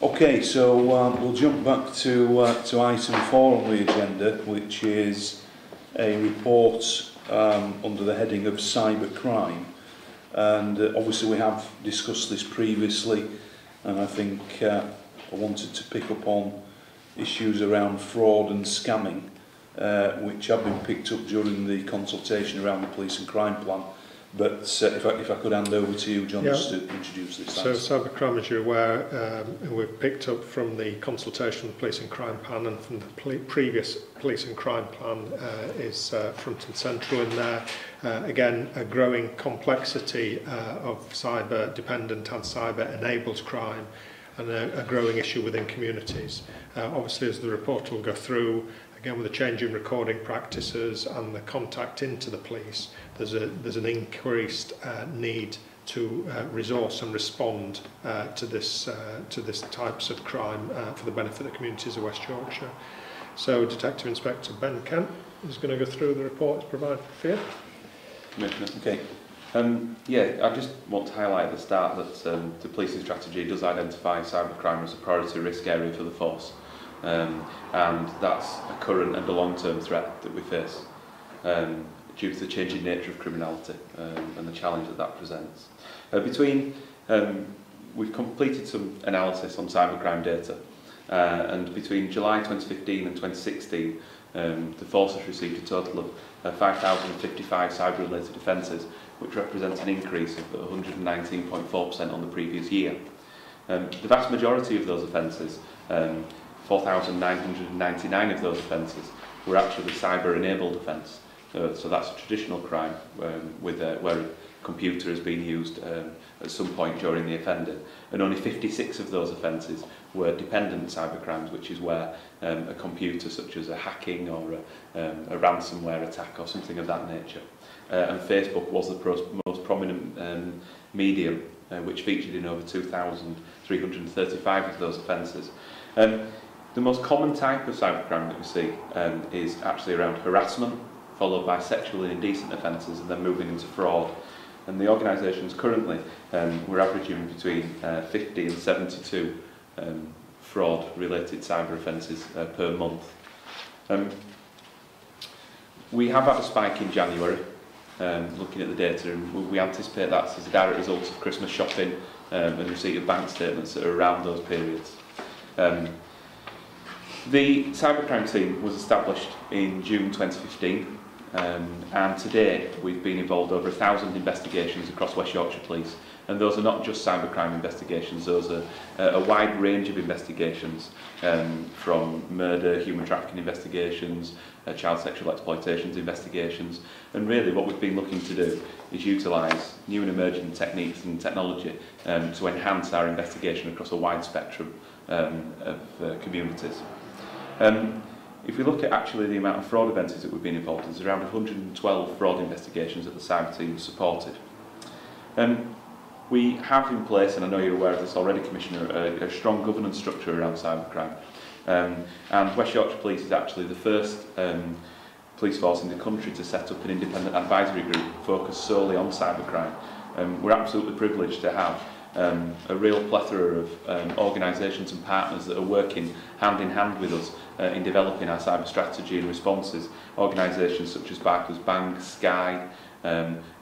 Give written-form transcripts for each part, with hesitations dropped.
Okay, so we'll jump back to item 4 on the agenda, which is a report under the heading of cybercrime. And obviously we have discussed this previously, and I think I wanted to pick up on issues around fraud and scamming, which have been picked up during the consultation around the police and crime plan. But if I could hand over to you, John, just to introduce this. So cybercrime, as you're aware, we've picked up from the consultation of the police and crime plan and from the previous police and crime plan is front and central in there. Again, a growing complexity of cyber-dependent and cyber-enabled crime, and a growing issue within communities. Obviously, as the report will go through, again with the change in recording practices and the contact into the police, there's an increased need to resource and respond to this types of crime for the benefit of the communities of West Yorkshire. So Detective Inspector Ben Kent is going to go through the reports provided for you. Okay. Yeah, I just want to highlight at the start that the policing strategy does identify cybercrime as a priority risk area for the force. And that's a current and a long-term threat that we face due to the changing nature of criminality and the challenge that presents. We've completed some analysis on cybercrime data, and between July 2015 and 2016 the force has received a total of 5,055 cyber-related offences, which represents an increase of 119.4% on the previous year. The vast majority of those offences, 4,999 of those offences, were actually cyber-enabled offence. So that's a traditional crime where a computer has been used at some point during the offending, and only 56 of those offences were dependent cybercrimes, which is where a computer, such as a hacking or a ransomware attack or something of that nature. And Facebook was the most prominent medium, which featured in over 2,335 of those offences. The most common type of cybercrime that we see is actually around harassment, followed by sexually indecent offences, and then moving into fraud. And the organisations currently, we're averaging between 50 and 72 fraud-related cyber offences per month. We have had a spike in January, looking at the data, and we anticipate that's as a direct result of Christmas shopping and receipt of bank statements that are around those periods. The cybercrime team was established in June 2015, and to date we've been involved over 1,000 investigations across West Yorkshire Police, and those are not just cybercrime investigations, those are a wide range of investigations, from murder, human trafficking investigations, child sexual exploitations investigations, and really what we've been looking to do is utilise new and emerging techniques and technology to enhance our investigation across a wide spectrum of communities. If we look at actually the amount of fraud offences that we've been involved in, there's around 112 fraud investigations that the cyber team supported. We have in place, and I know you're aware of this already, Commissioner, a strong governance structure around cybercrime. And West Yorkshire Police is actually the first police force in the country to set up an independent advisory group focused solely on cybercrime. We're absolutely privileged to have a real plethora of organisations and partners that are working hand in hand with us in developing our cyber strategy and responses. Organisations such as Barclays Bank, Sky,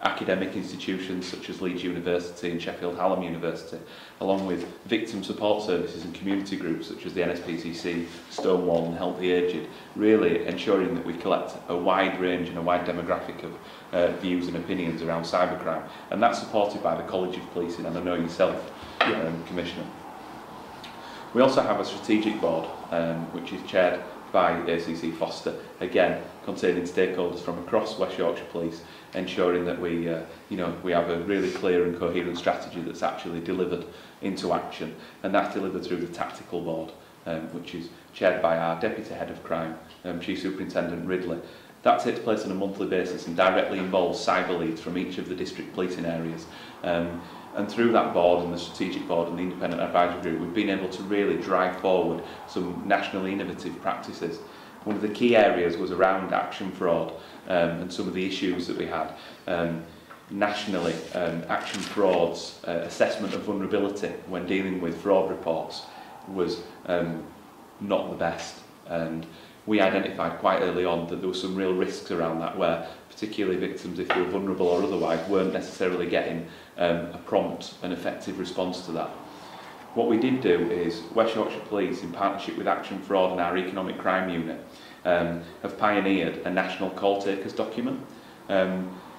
academic institutions such as Leeds University and Sheffield Hallam University, along with victim support services and community groups such as the NSPCC, Stonewall and Help the Aged, really ensuring that we collect a wide range and a wide demographic of views and opinions around cybercrime, and that's supported by the College of Policing, and I know yourself, Commissioner. We also have a strategic board which is chaired by ACC Foster, again containing stakeholders from across West Yorkshire Police, ensuring that we have a really clear and coherent strategy that's actually delivered into action, and that's delivered through the tactical board, which is chaired by our Deputy Head of Crime, Chief Superintendent Ridley. That takes place on a monthly basis and directly involves cyber leads from each of the district policing areas. And through that board and the strategic board and the independent advisory group, we've been able to really drive forward some nationally innovative practices. One of the key areas was around action fraud and some of the issues that we had. Nationally, action frauds, assessment of vulnerability when dealing with fraud reports was not the best, and we identified quite early on that there were some real risks around that, where particularly victims, if they were vulnerable or otherwise, weren't necessarily getting a prompt and effective response to that. What we did do is West Yorkshire Police, in partnership with Action Fraud and our Economic Crime Unit, have pioneered a national call takers document.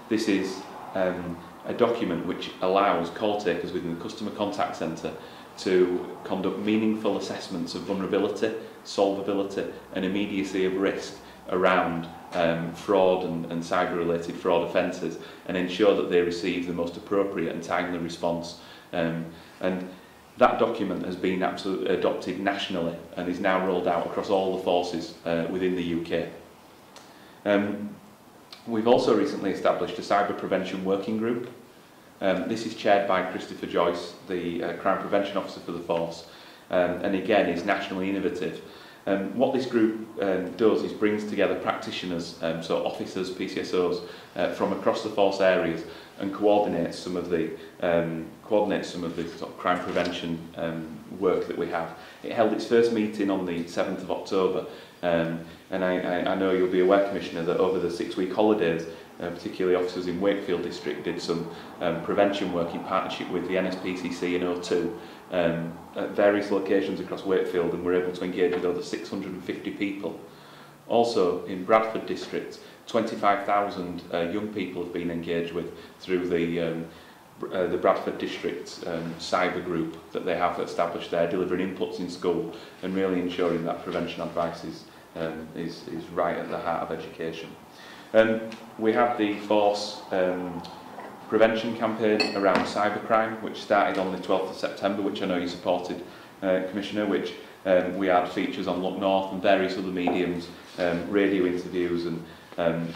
This is a document which allows call takers within the customer contact centre to conduct meaningful assessments of vulnerability, solvability and immediacy of risk around fraud and cyber-related fraud offences, and ensure that they receive the most appropriate and timely response. And that document has been adopted nationally and is now rolled out across all the forces within the UK. We've also recently established a cyber prevention working group. This is chaired by Christopher Joyce, the Crime Prevention Officer for the force, and again is nationally innovative. What this group does is brings together practitioners, so officers, PCSOs, from across the force areas, and coordinates some of the sort of crime prevention work that we have. It held its first meeting on the 7th of October, and I know you'll be aware, Commissioner, that over the 6-week holidays, particularly officers in Wakefield District did some prevention work in partnership with the NSPCC and O2 at various locations across Wakefield, and were able to engage with over 650 people. Also in Bradford District, 25,000 young people have been engaged with through the Bradford District cyber group that they have established there, delivering inputs in school and really ensuring that prevention advice is right at the heart of education. We have the force prevention campaign around cybercrime, which started on the 12th of September, which I know you supported, Commissioner, which we had features on Look North and various other mediums, radio interviews and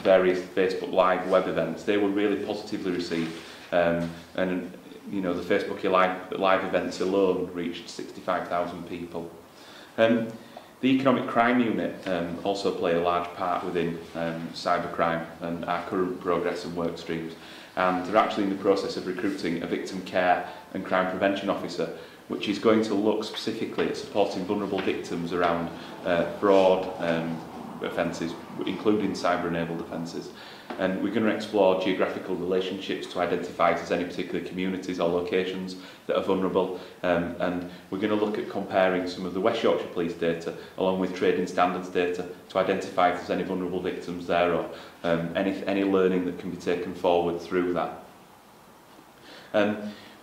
various Facebook Live web events. They were really positively received, and you know, the Facebook Live events alone reached 65,000 people. The Economic Crime Unit also play a large part within cybercrime and our current progress and work streams, and they're actually in the process of recruiting a victim care and crime prevention officer, which is going to look specifically at supporting vulnerable victims around fraud offences, including cyber-enabled offences. And we're going to explore geographical relationships to identify if there's any particular communities or locations that are vulnerable, and we're going to look at comparing some of the West Yorkshire Police data along with trading standards data to identify if there's any vulnerable victims there, or any learning that can be taken forward through that.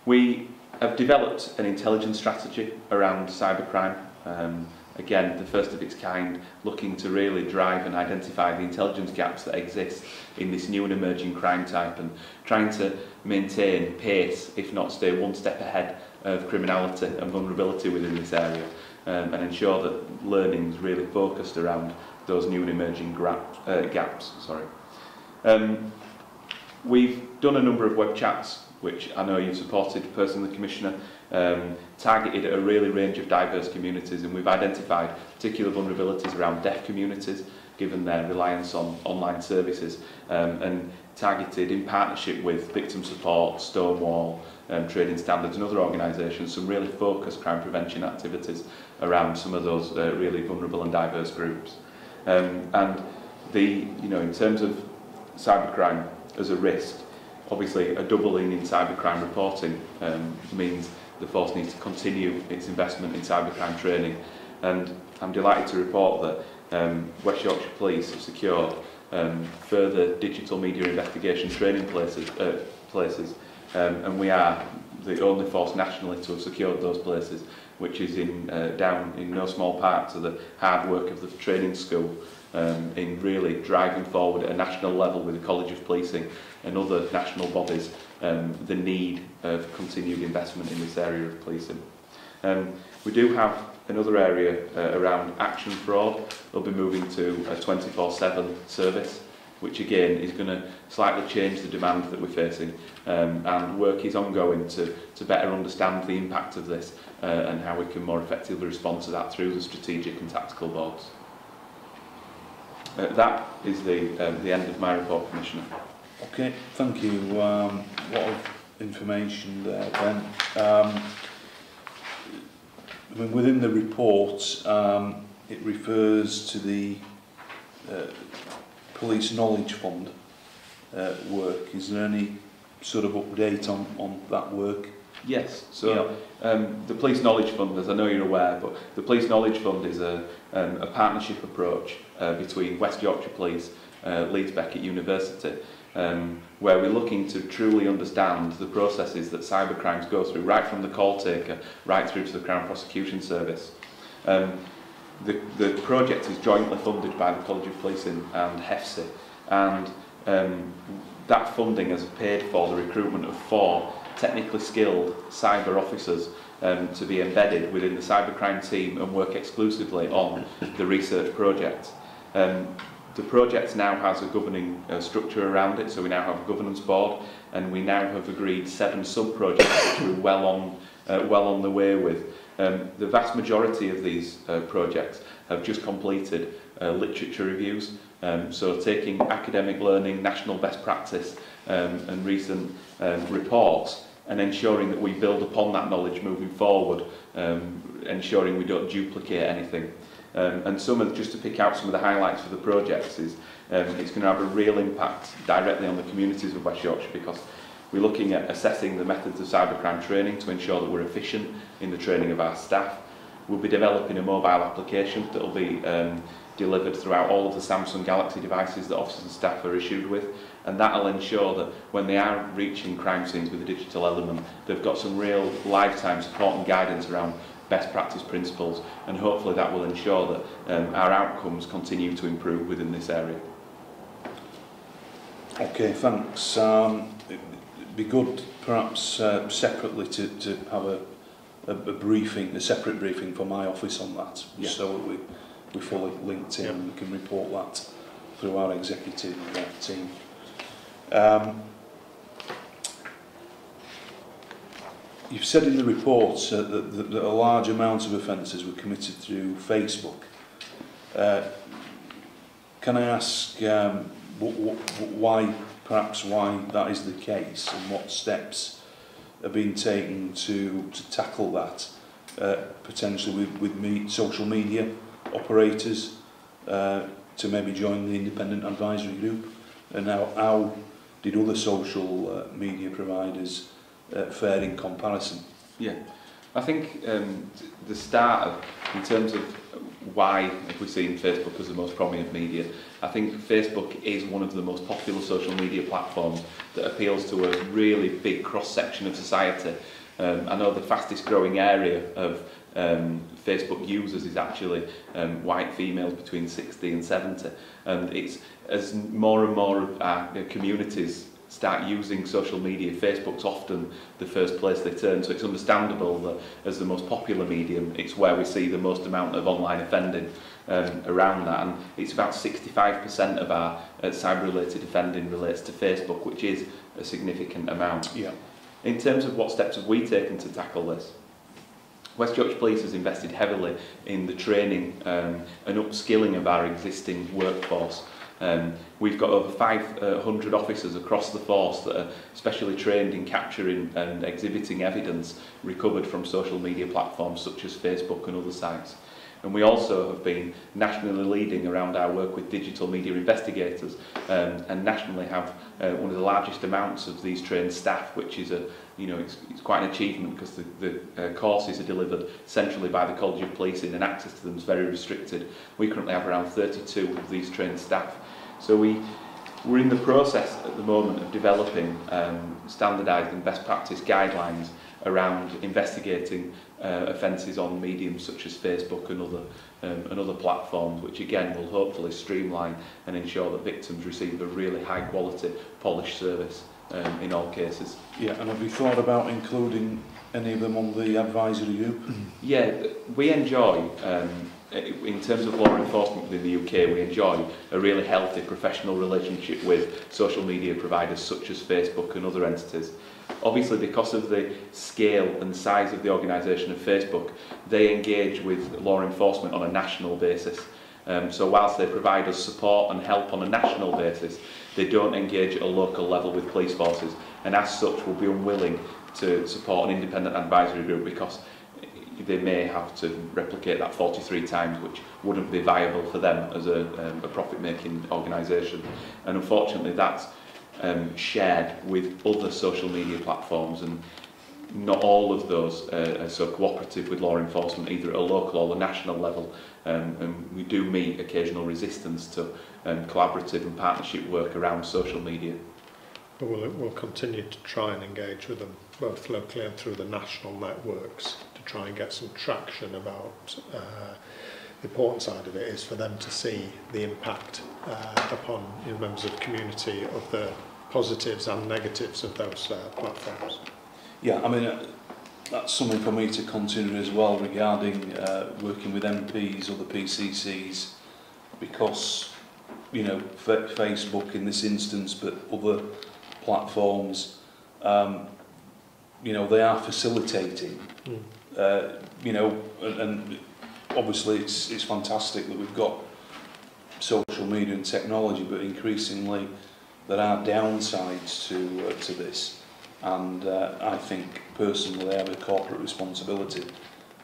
We have developed an intelligence strategy around cybercrime. Again, the first of its kind, looking to really drive and identify the intelligence gaps that exist in this new and emerging crime type, and trying to maintain pace, if not stay one step ahead of criminality and vulnerability within this area, and ensure that learning is really focused around those new and emerging gaps. We've done a number of web chats, which I know you've supported personally, Commissioner, targeted at a really range of diverse communities, and we've identified particular vulnerabilities around deaf communities, given their reliance on online services, and targeted in partnership with Victim Support, Stonewall, Trading Standards and other organisations, some really focused crime prevention activities around some of those really vulnerable and diverse groups. And in terms of cybercrime as a risk, obviously a doubling in cybercrime reporting means the force needs to continue its investment in cybercrime training, and I'm delighted to report that West Yorkshire Police have secured further digital media investigation training places, and we are the only force nationally to have secured those places, which is down in no small part to the hard work of the training school in really driving forward at a national level with the College of Policing and other national bodies the need of continued investment in this area of policing. We do have another area around action fraud. They'll be moving to a 24/7 service, which again is going to slightly change the demand that we're facing, and work is ongoing to better understand the impact of this and how we can more effectively respond to that through the strategic and tactical boards. That is the end of my report, Commissioner. Okay, thank you. A lot of information there, Ben. I mean, within the report, it refers to the Police Knowledge Fund work. Is there any sort of update on that work? Yes, so the Police Knowledge Fund, as I know you're aware, but the Police Knowledge Fund is a partnership approach between West Yorkshire Police, Leeds Beckett University, where we're looking to truly understand the processes that cybercrimes go through, right from the call taker, right through to the Crown Prosecution Service. The project is jointly funded by the College of Policing and HEFSI, and that funding has paid for the recruitment of 4 technically skilled cyber officers to be embedded within the cybercrime team and work exclusively on the research project. The project now has a governing structure around it, so we now have a governance board, and we now have agreed 7 sub-projects which we're well on the way with. The vast majority of these projects have just completed literature reviews, so taking academic learning, national best practice and recent reports, and ensuring that we build upon that knowledge moving forward, ensuring we don't duplicate anything. And just to pick out some of the highlights for the projects is it's going to have a real impact directly on the communities of West Yorkshire, because we're looking at assessing the methods of cybercrime training to ensure that we're efficient in the training of our staff. We'll be developing a mobile application that will be delivered throughout all of the Samsung Galaxy devices that officers and staff are issued with, and that will ensure that when they are reaching crime scenes with a digital element, they've got some real lifetime support and guidance around best practice principles, and hopefully that will ensure that our outcomes continue to improve within this area. Okay, thanks. It'd be good perhaps separately to have a separate briefing for my office on that, Yeah. so that we're fully linked in and we can report that through our executive team. You've said in the report that a large amount of offences were committed through Facebook. Can I ask why that is the case, and what steps are being taken to tackle that, potentially with social media operators to maybe join the independent advisory group, and how did other social media providers fare in comparison? Yeah, I think the start of, in terms of why if we're seeing Facebook as the most prominent media, I think Facebook is one of the most popular social media platforms that appeals to a really big cross-section of society. I know the fastest growing area of Facebook users is actually white females between 60 and 70, and it's as more and more of our communities start using social media, Facebook's often the first place they turn, so it's understandable that as the most popular medium, it's where we see the most amount of online offending around that, and it's about 65% of our cyber-related offending relates to Facebook, which is a significant amount. Yeah. In terms of what steps have we taken to tackle this, West Yorkshire Police has invested heavily in the training and upskilling of our existing workforce. We've got over 500 officers across the force that are specially trained in capturing and exhibiting evidence recovered from social media platforms such as Facebook and other sites. And we also have been nationally leading around our work with digital media investigators, and nationally have one of the largest amounts of these trained staff, which is it's quite an achievement, because the courses are delivered centrally by the College of Policing and access to them is very restricted. We currently have around 32 of these trained staff. So we're in the process at the moment of developing standardised and best practice guidelines around investigating offences on mediums such as Facebook and other platforms, which again will hopefully streamline and ensure that victims receive a really high quality, polished service in all cases. Yeah, and have you thought about including any of them on the advisory group? Yeah, we enjoy, in terms of law enforcement within the UK, we enjoy a really healthy professional relationship with social media providers such as Facebook and other entities. Obviously, because of the scale and size of the organisation of Facebook, they engage with law enforcement on a national basis. So whilst they provide us support and help on a national basis, they don't engage at a local level with police forces, and as such will be unwilling to support an independent advisory group, because they may have to replicate that 43 times, which wouldn't be viable for them as a profit-making organisation. And unfortunately, that's shared with other social media platforms, and not all of those are so cooperative with law enforcement, either at a local or a national level. And we do meet occasional resistance to collaborative and partnership work around social media. But we'll continue to try and engage with them, both locally and through the national networks, to try and get some traction about the important side of it is for them to see the impact upon members of the community of the positives and negatives of those platforms. Yeah, I mean, that's something for me to consider as well regarding working with MPs or the PCCs, because, you know, Facebook in this instance, but other platforms, you know, they are facilitating, you know, and obviously it's fantastic that we've got social media and technology, but increasingly there are downsides to this. And I think personally I have a corporate responsibility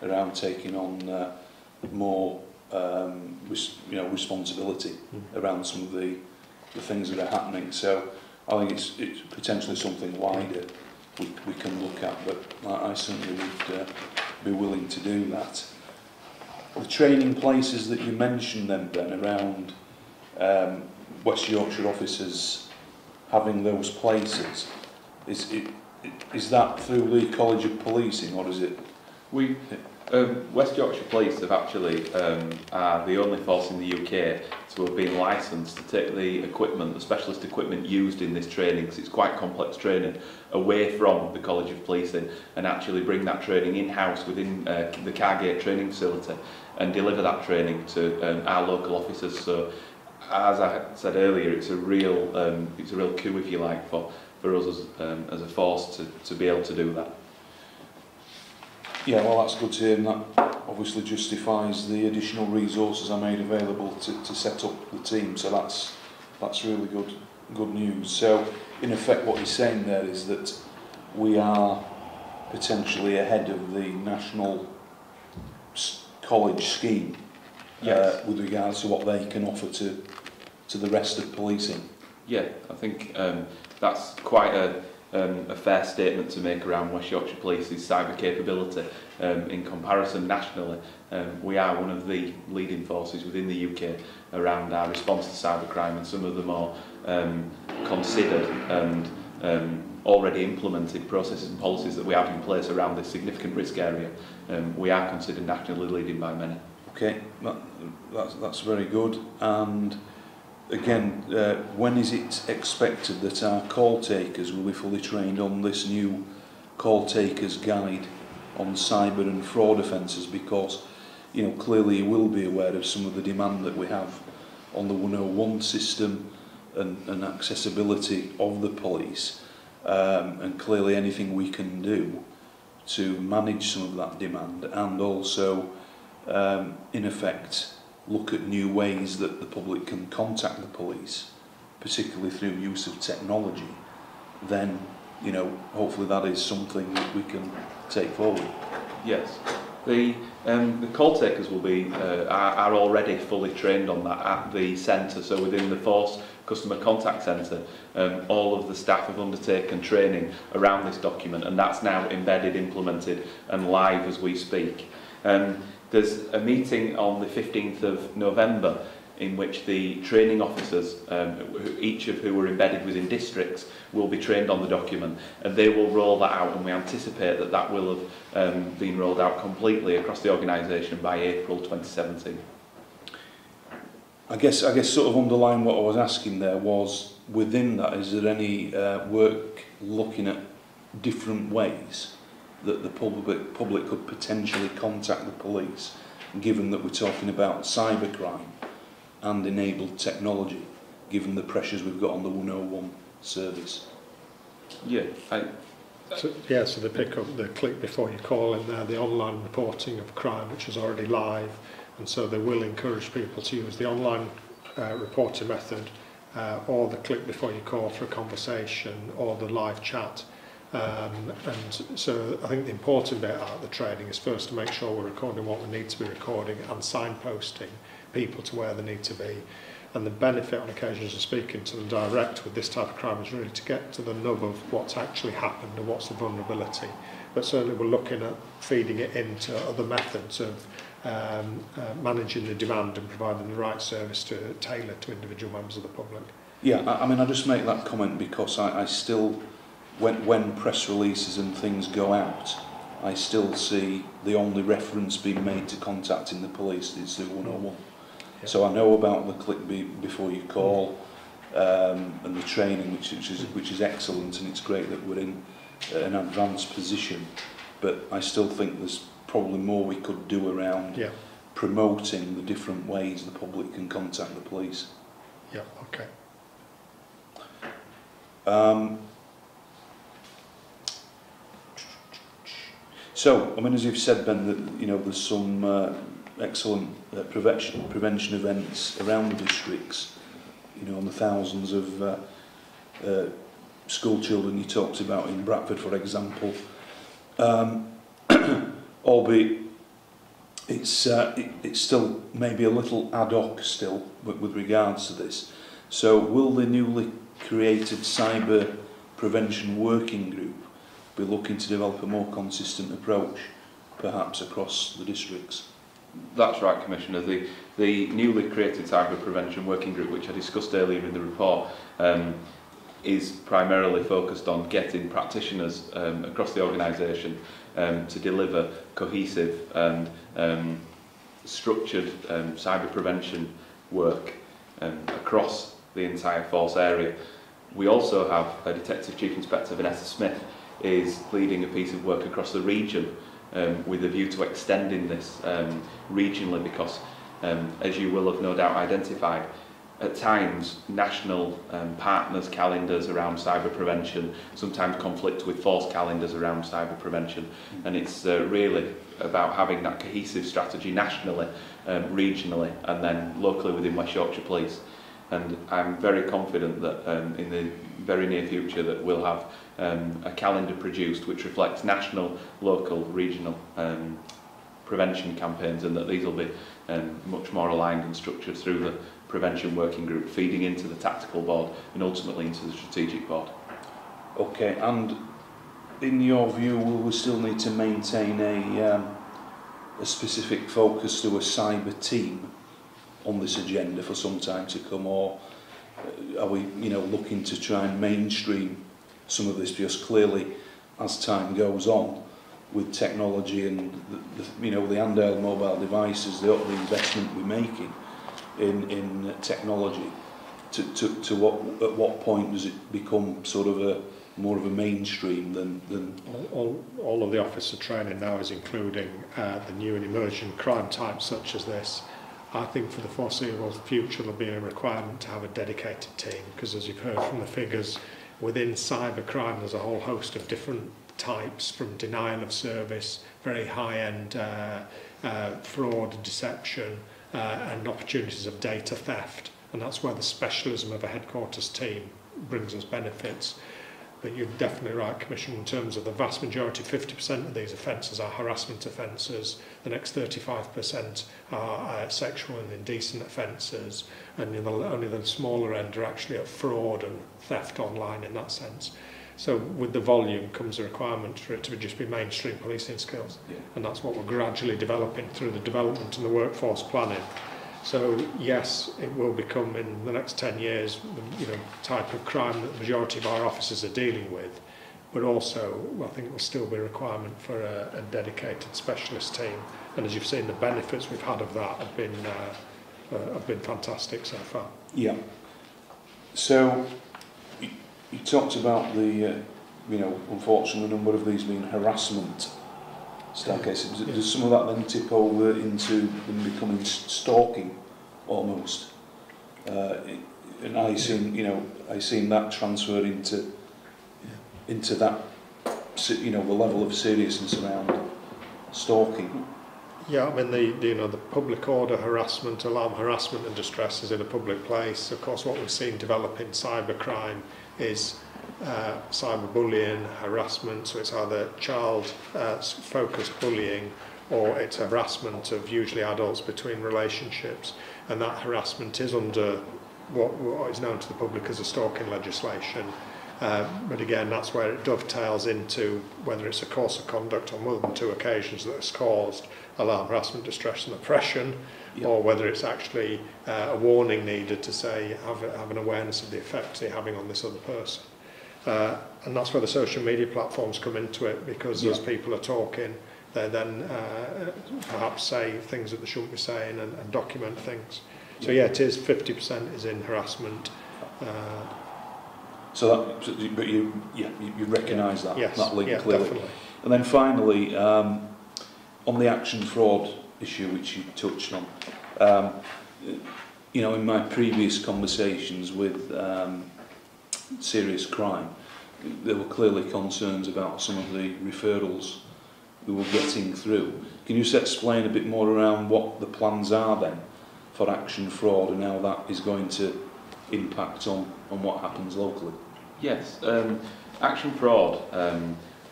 around taking on more you know, responsibility around some of the things that are happening. So I think it's potentially something wider we can look at, but I certainly would be willing to do that. The training places that you mentioned then around West Yorkshire officers having those places, is that through the College of Policing, or is it? West Yorkshire Police have actually are the only force in the UK to have been licensed to take the equipment, the specialist equipment used in this training, because it's quite complex training, away from the College of Policing and actually bring that training in-house within the Cargate training facility and deliver that training to our local officers. So, as I said earlier, it's a real coup, if you like, for us as a force to be able to do that. Yeah, well, that's good to hear, and that obviously justifies the additional resources I made available to set up the team. So that's really good news. So in effect, what he's saying there is that we are potentially ahead of the national college scheme, yes, with regards to what they can offer to the rest of policing. Yeah, I think that's quite a fair statement to make around West Yorkshire Police's cyber capability. In comparison nationally, we are one of the leading forces within the UK around our response to cybercrime, and some of the more considered and already implemented processes and policies that we have in place around this significant risk area. We are considered nationally leading by many. Okay, that's very good. And again, when is it expected that our call takers will be fully trained on this new call takers guide on cyber and fraud offences? Because, you know, clearly you will be aware of some of the demand that we have on the 101 system and accessibility of the police, and clearly anything we can do to manage some of that demand, and also in effect look at new ways that the public can contact the police, particularly through use of technology, then, you know, hopefully that is something that we can take forward. Yes, the call takers will be are already fully trained on that at the centre. So within the Force Customer Contact Centre, all of the staff have undertaken training around this document, and that's now embedded, implemented, and live as we speak. There's a meeting on the 15th of November in which the training officers, each of who are embedded within districts, will be trained on the document, and they will roll that out, and we anticipate that that will have been rolled out completely across the organisation by April 2017. I guess sort of underlying what I was asking there was, within that, is there any work looking at different ways that the public could potentially contact the police, given that we're talking about cybercrime and enabled technology, given the pressures we've got on the 101 service? Yeah, So they pick up the click before you call in there, the online reporting of crime, which is already live, and so they will encourage people to use the online reporting method, or the click before you call for a conversation, or the live chat. And so I think the important bit out of the training is first to make sure we're recording what we need to be recording and signposting people to where they need to be. And the benefit on occasions of speaking to them direct with this type of crime is really to get to the nub of what's actually happened and what's the vulnerability. But certainly we're looking at feeding it into other methods of managing the demand and providing the right service to tailor to individual members of the public. Yeah, I mean, I just make that comment because I still, when press releases and things go out, I still see the only reference being made to contacting the police is the 101. Yeah. So I know about the click before you call and the training, which is excellent, and it's great that we're in an advanced position. But I still think there's probably more we could do around promoting the different ways the public can contact the police. Yeah. Okay. So, I mean, as you've said, Ben, that there's some excellent prevention events around the districts. On the thousands of school children you talked about in Bradford, for example. Albeit it's still maybe a little ad hoc still with regards to this. So, will the newly created cyber prevention working group be looking to develop a more consistent approach, perhaps across the districts? That's right, Commissioner. The newly created cyber prevention working group, which I discussed earlier in the report, is primarily focused on getting practitioners across the organisation to deliver cohesive and structured cyber prevention work across the entire force area. We also have a Detective Chief Inspector, Vanessa Smith, is leading a piece of work across the region with a view to extending this regionally, because as you will have no doubt identified, at times national partners' calendars around cyber prevention sometimes conflict with force calendars around cyber prevention, and it's really about having that cohesive strategy nationally, regionally, and then locally within West Yorkshire Police. And I'm very confident that in the very near future that we'll have a calendar produced which reflects national, local, regional prevention campaigns, and that these will be much more aligned and structured through the prevention working group, feeding into the tactical board and ultimately into the strategic board. Okay, and in your view, will we still need to maintain a specific focus to a cyber team on this agenda for some time to come, or are we looking to try and mainstream some of this? Because clearly, as time goes on with technology and the handheld mobile devices, the investment we're making in technology, at what point does it become sort of more of a mainstream than all of the officer training now is including the new and emerging crime types such as this. I think for the foreseeable future there'll be a requirement to have a dedicated team, because as you've heard from the figures, within cybercrime there's a whole host of different types, from denial of service, very high-end fraud, deception, and opportunities of data theft, and that's where the specialism of a headquarters team brings us benefits. But you're definitely right, Commissioner, in terms of the vast majority, 50% of these offences are harassment offences, the next 35% are sexual and indecent offences, and only the smaller end are actually at fraud and theft online in that sense. So with the volume comes a requirement for it to just be mainstream policing skills, and that's what we're gradually developing through the development and the workforce planning. So yes, it will become in the next 10 years the type of crime that the majority of our officers are dealing with, but also I think there will still be a requirement for a dedicated specialist team, and as you've seen, the benefits we've had of that have been fantastic so far. Yeah. So you talked about the unfortunately, a number of these being harassment style cases. Does some of that then tip over into them becoming stalking almost? And I seen that transfer into that, the level of seriousness around stalking. Yeah, I mean the public order harassment, alarm harassment and distress is in a public place. Of course, what we've seen develop in cybercrime is cyberbullying, harassment, so it's either child-focused bullying or it's harassment of usually adults between relationships, and that harassment is under what is known to the public as a stalking legislation. But again, that's where it dovetails into whether it's a course of conduct on more than 2 occasions that has caused alarm, harassment, distress and oppression, or whether it's actually a warning needed to say have an awareness of the effects they're having on this other person. And that's where the social media platforms come into it, because as people are talking, they then perhaps say things that they shouldn't be saying and document things. So yeah, it is 50% is in harassment. But you recognise that link clearly. Definitely. And then finally, on the action fraud issue which you touched on, you know, in my previous conversations with serious crime, there were clearly concerns about some of the referrals we were getting through. Can you just explain a bit more around what the plans are then for action fraud and how that is going to impact on what happens locally? Yes, action fraud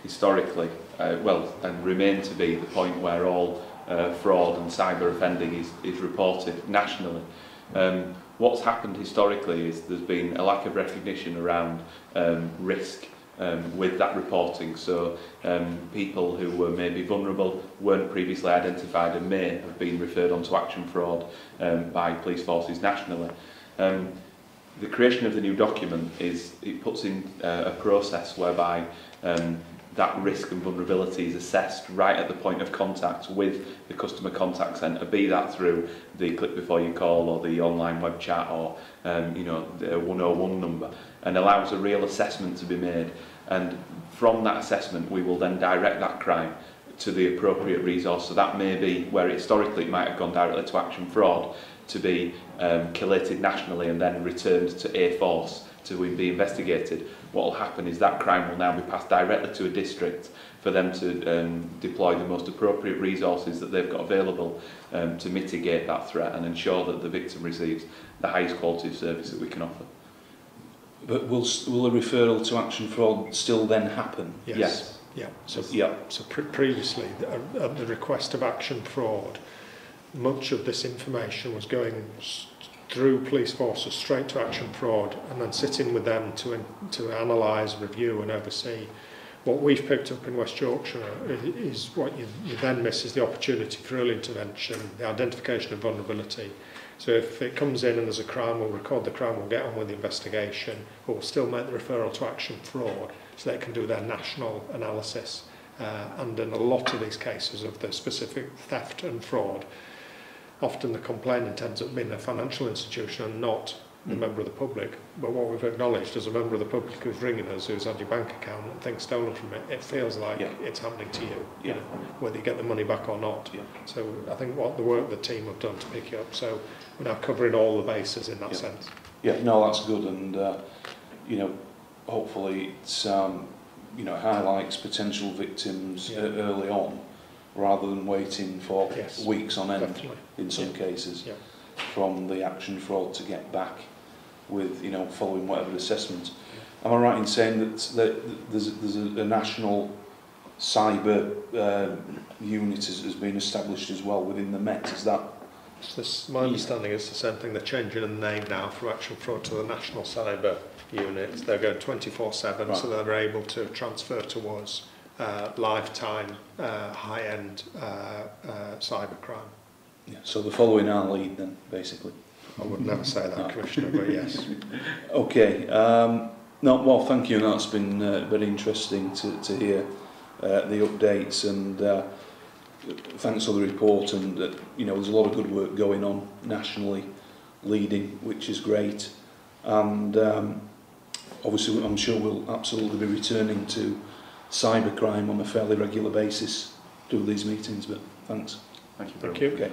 historically, and remain to be the point where all fraud and cyber offending is reported nationally. What's happened historically is there's been a lack of recognition around risk with that reporting, so people who were maybe vulnerable, weren't previously identified and may have been referred on to action fraud by police forces nationally. The creation of the new document it puts in a process whereby that risk and vulnerability is assessed right at the point of contact with the customer contact centre, be that through the click before you call or the online web chat or the 101 number, and allows a real assessment to be made. And from that assessment we will then direct that crime to the appropriate resource. So that may be where historically it might have gone directly to action fraud, to be collated nationally and then returned to a force to be investigated. What will happen is that crime will now be passed directly to a district for them to deploy the most appropriate resources that they've got available to mitigate that threat and ensure that the victim receives the highest quality of service that we can offer. But will a referral to action fraud still then happen? Yes. Yeah. So previously, at the request of action fraud, much of this information was going through police forces straight to action fraud and then sitting with them to analyse, review and oversee. What we've picked up in West Yorkshire is what you then miss is the opportunity for early intervention, the identification of vulnerability. So if it comes in and there's a crime, we'll record the crime, we'll get on with the investigation, but we'll still make the referral to action fraud so they can do their national analysis. And in a lot of these cases of the specific theft and fraud, often the complainant ends up being a financial institution and not a member of the public. But what we've acknowledged as a member of the public who's ringing us, who's had your bank account and things stolen from it, it feels like it's happening to you, you know, whether you get the money back or not. So I think what the work the team have done to pick you up, so we're now covering all the bases in that sense. Yeah, no, that's good, and hopefully it's highlights potential victims early on, rather than waiting for weeks on end in some cases from the action fraud to get back with following whatever assessment. Am I right in saying that there's a national cyber unit has been established as well within the Met? Is that? My understanding is the same thing. They're changing the name now from action fraud to the National Cyber Unit. They're going 24/7, so they're able to transfer towards lifetime, high-end cyber crime. Yeah, so they're following our lead then, basically. I would never say that, Commissioner, but yes. Okay. Well, thank you. That's been very interesting to hear the updates, and thanks for the report. And there's a lot of good work going on nationally, leading, which is great. And obviously, I'm sure we'll absolutely be returning to cybercrime on a fairly regular basis through these meetings, but thanks. Thank you. Thank you. Okay.